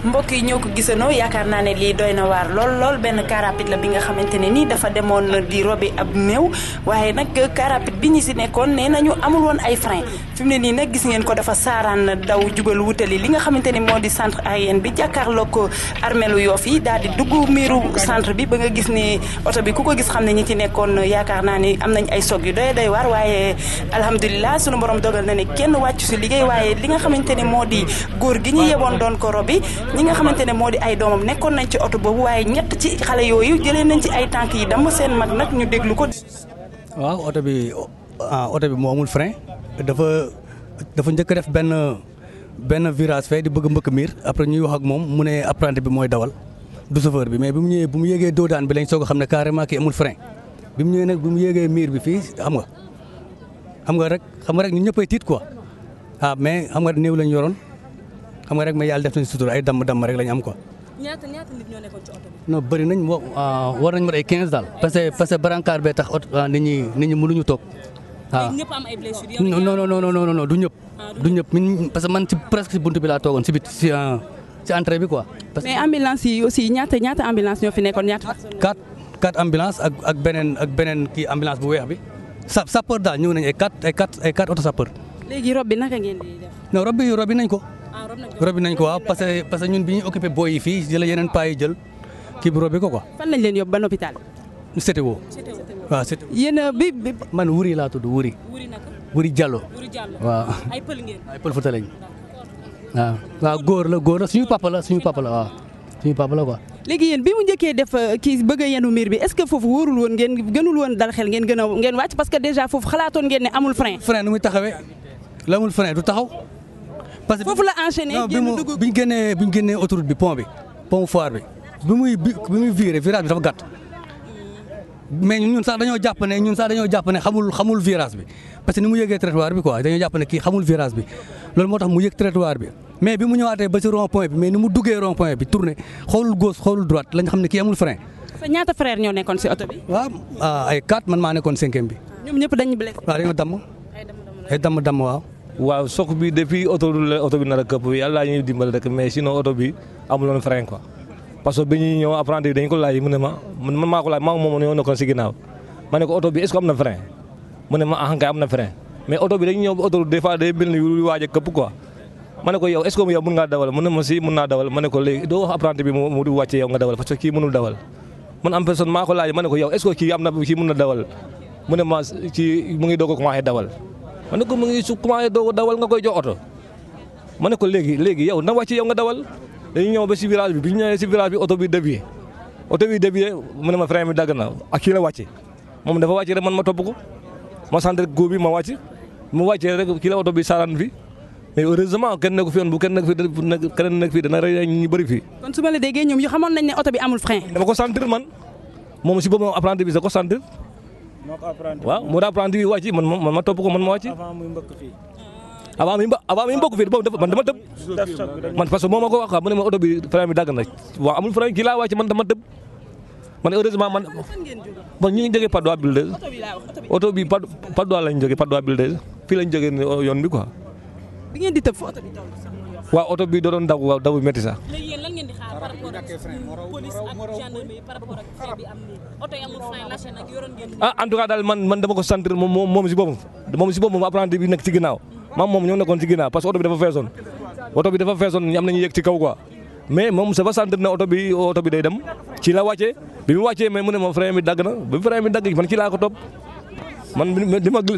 mbokk yi ñoo ko gisandoo yaakaar naa ne lii doy na waar lool benn car rapide la bi nga xamante ne nii dafa demoon di robi ab néew waaye nag car rapide bi ñi si nekkoon nee nañu amul woon ay frein fi mu ne nii nag gis ngeen ko dafa saaraan daw jubal wutali li nga xamante ne moo di centre aérien bi jàkkaarloo ko armeelu Yoff yi daal di dugg miiru centre bi ba nga gis ni oto bi ku ko gis xam ne ñi ci nekkoon yaakaar naa ni am nañ ay sog yu doy waar waaye alhamdulilah sunu borom dogal na ne kenn wàccu si liggéey waaye li nga xamante ne moo di góor gi ñu yeboon doon ko robi ñi nga xamante ne moo di ay doomam nekkoon nañ ci oto boobu waaye ñett ci xale yooyu jëlee nañ ci ay tànk yi damm seen mag nag ñu déglu ko. waaw oto bi moo amul frein dafa njëkk a def benn virage fee di bëgg mbëkk miir après ñuy wax ak moom mu ne apprenti bi mooy dawal du chauffeur bi mais bi mu ñëwee bu mu yéegee doodaan bi lañ soog a xam ne carrément kii amul frein bi mu ñëwee nag bi mu yéegee miir bi fii xam nga rek ñun ñëppay tiit quoi mais xam nga néew lañ yoroon. xam nga rek mais yàlla def nañ sutura ay damm rek lañ am quoi. ñaata nit ñoo nekkoon ci oto bi. non bëri nañ war nañ mën ay 15 daal. parce que brancard bee tax nit ñi mënuñu toog. waaw ñëpp am ay blessures. non du ñëpp. du ñëpp parce que man ci presque ci buntu bi laa toogoon ci bit ci entrée bi quoi. mais ambulance yi aussi ñaata ambulance ñoo fi nekkoon ñaata. 4 ambulance ak beneen kii ambulance bu weex bi. sapeur daal ñëw nañ ay 4 auto sapeur. léegi rob bi naka ngeen di def. non rob bi nañ ko. robi nañ ko waaw parce que ñun bi ñuy occupé booy yi fii jëla yeneen paa yi jël kii bi robi ko quoi. fan lañ leen yóbbu ban hôpital. CTO. waaw CTO. yéen bi man Wuri laa tudd Wuri. Wuri Diallo. waaw. ay pël ngeen. ay pël Fuuta lañ. waaw góor la suñu papa la waaw suñu papa la quoi. léegi yéen bi mu njëkkee def kii bëgg a yenu miir bi est-ce que foofu wóorul woon ngeen gënul woon dal xel ngeen wàcc parce que déjà foofu xalaatoon ngeen ne amul frein. frein nu muy taxawee la amul frein du taxaw. parce que foofu la enchaîné génn dugg bi ñu génnee autoroute bi pont foire bi bi muy viré virage bi dafa gàtt mais ñun sax dañoo jàpp ne xamul virage bi parce que ni mu yëgee trottoir bi quoi dañoo jàpp ne kii xamul virage bi loolu moo tax mu yëg trottoir bi mais bi mu ñëwaatee ba ci rond point bi mais ni mu duggee rond point bi tourné xoolul gauche xoolul droite lañ xam ne kii amul frein. sa ñaata frère ñoo nekkoon ci oto bi. waaw ay 4 man maa nekkoon 5e bi. ñoom ñëpp dañu blessé. waaw dañoo damm. ay damm waaw. waaw sox bi depuis oto bi nar a këpp yàlla ñuy dimbal rek mais sinon oto bi amuloon frein quoi parce que bi ñuy ñëw apprenti bi dañ ko laaj mu ne ma man maa ko laaj maa moom ñoo nekkoon si ginnaaw ma ne ko oto bi est-ce que am na frein mu ne ma kay am na frein mais oto bi dañu ñëw ba oto des fois day mel ni yu waaj a këpp quoi ma ne ko yow est-ce que yow mën ngaa dawal mu ne ma si mën naa dawal ma ne ko léegi doo wax apprenti bi mu di wàcce yow nga dawal parce que kii mënul dawal man en personne maa ko laaj ma ne ko yow est-ce que kii mën na dawal mu ne ma ci mu ngi doog a commencé dawal ma ne ko mu ngi su commencé doo dawal nga koy jox oto ma ne ko léegi yow na wàcc yow nga dawal dañuy ñëw ba si virage bi ñu ñëwee si virage bi oto bi dévié mu ne ma frein bi dagg na ak kii la wàcce moom dafa wàcce rek man ma topp ko ma sant rek góob bi ma wàcc mu wàccee rek kii la oto bi saaraan fi mais heureusement kenn nekk fi yoon bu kenn nekk fii dana rey ñu bëri fii. kon su ma la déggee ñoom yu xamoon nañ ne oto bi amul frein. dama ko sentir man moom si boobu apprenti bi da ko sentir. waaw moo daa apprenti bi wàcc man ma topp ko man ma wàcc. avant muy mbëkk fii boobu man dama tëb. man parce que moo ma ko wax mu ne ma oto bi frein bi dagg na waaw amul frein kii laa wàcc man dama tëb. man heureusement man ñu ngi jógee Patte d'Oie Buldeuse oto bi Patte d'Oie lañ jógee Patte d'Oie Buldeuse fii lañ jógee yoon bi quoi. bi ngeen di tëb fu oto bi taw sax. waaw oto bi doon daw métti sax. léegi yéen lan ngeen di xaar par rapport ak police ak gendarmerie par rapport ak frein bi am nii oto yi amul frein lâché nag yoroon ngeen. en tout cas daal man dama ko sentir moom si boppam apprenti bi nekk ci ginnaaw moom ñoo nekkoon ci ginnaaw parce que oto bi dafa feesoon ñu am nañu yëg ci kaw quoi mais moom sa fa sentir ne oto bi day dem ci la wàccee bi mu wàccee mais mu ne ma frein bi dagg na bi frein bi dagg man ci laa ko topp man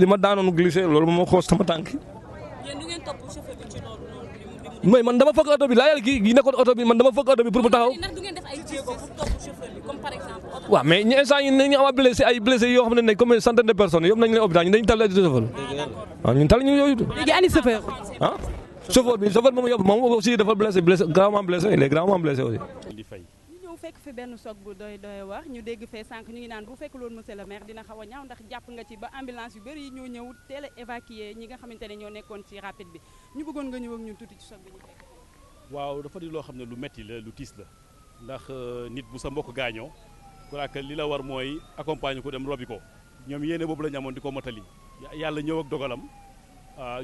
li ma daanoon glissé loolu moom moo xoos sama tànk. mais man dama fëgg oto bi laa yàlla kii nekkoon oto bi man dama fëgg oto bi pour mu taxaw. waaw mais ñu instant yi ñu am ay blessé yoo xam ne comme centaine de personnes yóbbu nañu leen hôpital ñu dañu tal chauffeur waaw ñun tal ñu yooyu. léegi ani chauffeur. ah chauffeur moom yóbbu moom aussi dafa blessé gravement blessé il est gravement blessé aussi. fekk fi benn soog bu doy wax ñu dégg fee sànq ñu ngi naan bu fekk loolu monsieur le maire dina xaw a ñaaw ndax jàpp nga ci ba ambulance yu bëri ñoo ñëw teel a évacuer ñi nga xamante ne ñoo nekkoon ci rapide bi ñu bëggoon nga ñëw ak ñun tuuti ci soog bi ñu fekk. waaw dafa di loo xam ne lu metti la lu tiis la ndax nit bu sa mbokk gaañoo que li la war mooy accompagner ko dem robi ko ñoom yéene boobu la ñu amoon di ko motali yàlla ñëw ak dogalam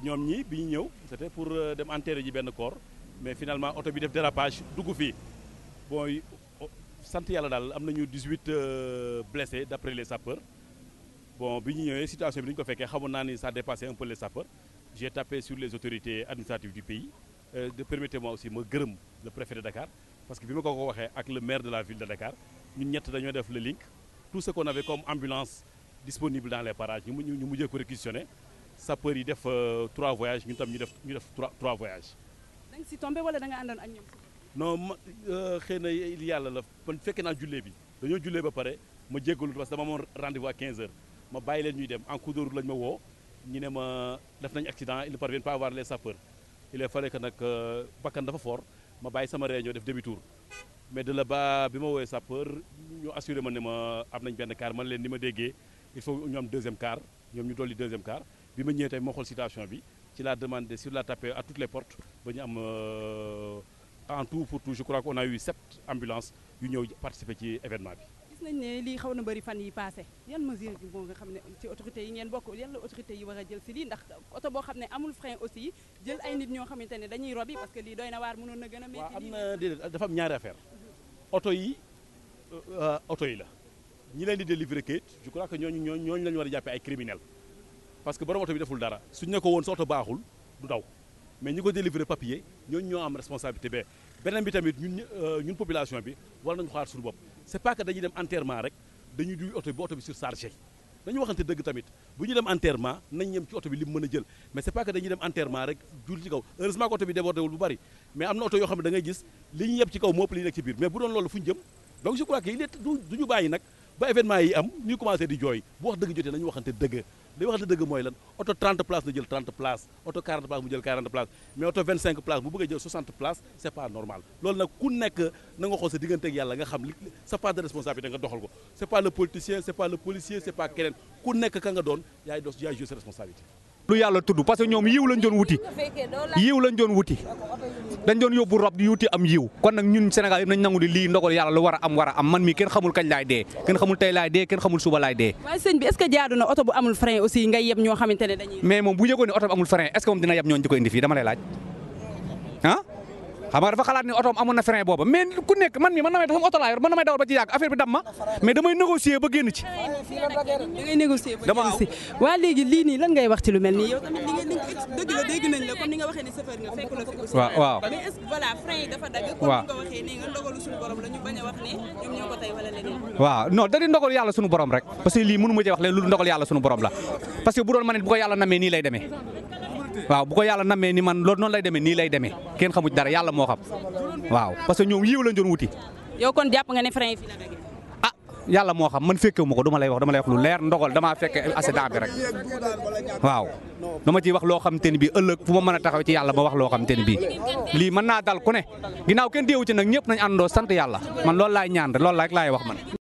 ñoom ñi bi ñu ñëw c'était pour dem enterrer ji benn corps mais finalement oto bi def dérapage dugg fii bon sant yàlla daal am nañu 18 blessés d'après les sapeurs bon bi ñu ñëwee situation bi ni ñu ko fekkee xamoon naa ni ça dépassait un peu les sapeurs j'ai tapé sur les autorités administratives du pays permettez-moi aussi ma gërëm le préfet de Dakar parce que bi ma ko waxee ak le maire de la ville de Dakar ñun ñett dañoo def le link tout ce qu'on avait comme ambulance disponible dans les parages ñu mujjee ko réquisitionné sapeurs yi def 3 voyages ñun tam ñu def 3 voyages. da nga si tombé wala da nga àndoon ak ñoom. non ma xëy na yàlla la man fekkee naa jullee bi dañoo jullee ba pare ma jéggalu parce que dama amoon rendez-vous à 15 heures ma bàyyi leen ñuy dem en cours de route lañu ma woo ñu ne ma def nañu accident ils ne parviennent pas à voir les sapeurs il fallait que nag bakkan dafa fort ma bàyyi sama réunion def demi tour mais de là-bas bi ma woowee sapeur ñu assuré ma ne ma am nañ benn car man leen ni ma déggee il faut ñu am deuxième car ñoom ñu dolli deuxième car bi ma ñëwee tey moo xool situation bi ci la demandé sur la tapé à toutes les portes ba ñu am en tout pour tout je crois qu'on a eu 7 ambulances yu ñëw participer ci événement bi. gis nañ ne lii xaw na bëri fan yi passé yan mesure bi moo nga xam ne ci autorités yi ngeen bokk yan la autorités yi war a jël si lii ndax oto boo xam ne amul frein aussi jël ay nit ñoo xamante ne dañuy robi parce que lii doy na waar mënoon na gën a métti. waaw am na déedéet dafa am ñaari affaire oto yi la ñi leen di délivrer kayit je crois que ñooñu la ñu war a jàppee ay criminels parce que borom oto bi deful dara suñu ne ko woon sa oto baaxul du daw mais ñi ko délivrer papier ñooñu ñoo am responsabilité bee beneen bi tamit ñun population bi war nañu xaar suñu bopp c'est pas que dañuy dem enterrement rek dañuy duy oto bi ba oto bi surchargé dañu waxante dëgg tamit bu ñu dem enterrement nañ yem ci oto bi li mu mën a jël mais c'est pas que dañuy dem enterrement rek jul ci kaw heureusement que oto bi débordé wul bu bari mais am na oto yoo xam ne da ngay gis li ñu yeb ci kaw moo ëpp li nekk ci biir mais bu doon loolu fu ñu jëm donc je crois que il est du ñu bàyyi nag ba événement yi am ñuy commencé di jooy bu wax dëgg jotee nañu waxante dëgg li waxante dëgg mooy lan oto 30 places na jël 30 places oto 40 places mu jël 40 places mais oto 25 places bu bëggee jël 60 places c'est pas normal loolu nag ku nekk na nga xool sa diggante ak yàlla nga xam li sa part de responsabilité nga doxal ko c'est pas le politicien c'est pas le policier c'est pas keneen ku nekk ka nga doon yaay jouer sa responsabilité. lu yàlla tudd parce que ñoom yiw lañ doon wuti dañ doon yóbbu rob di yuti am yiw kon nag ñun Sénégal yëpp nañ nangu di lii ndogal yàlla lu war a am man mi kenn xamul kañ laay dee kenn xamul tey laay dee kenn xamul suba laay dee. waaye sëñ bi est-ce que jaadu na oto bu amul frein aussi ngay yeb ñoo xamante ne dañuy. mais moom bu yëgoon ne oto bu amul frein est-ce que moom dina yeb ñooñu di ko indi fii dama lay laaj ah xam nga dafa xalaat ne otoom amoon na frein booba mais ku nekk man mi man na may sama oto laa yor man na may dawal ba ci yàgg affaire bi dam ma mais damay négocier ba génn ci. waa léegi lii nii lan ngay wax ci lu mel nii yow tamit li nga dëgg la dégg nañ la comme ni nga waxee ne chauffeur nga fekk la fi aussi. waaw mais est-ce que voilà frein yi dafa dagg. comme ni nga waxee nii nga ndogalu suñu borom la ñu bañ a wax ne ñoom ñoo ko tey wala leneen. waaw non da di ndogal yàlla suñu borom rek parce que lii mënu ma ci wax leen lu ndogal yàlla suñu borom la parce que bu doon ma ne bu ko yàlla namee nii lay demee waaw bu ko yàlla namee ni man loolu noonu lay demee nii lay demee kenn xamuñ dara yàlla moo xam waaw parce que ñoom yiw lañ doon wuti. yow kon jàpp nga ne frein yi fi la dagg. ah yàlla moo xam man fekkewu ma ko dama lay wax lu leer ndogal damaa fekke accident bi rek waaw dama ciy wax loo xam te ni bii ëllëg fu ma mën a taxaw ci yàlla ma wax loo xam te ni bii lii mën naa dal ku ne ginnaaw kenn deewu ci nag ñëpp nañ àndoo sant yàlla man loolu laay ñaan rek loolu rek laay wax man.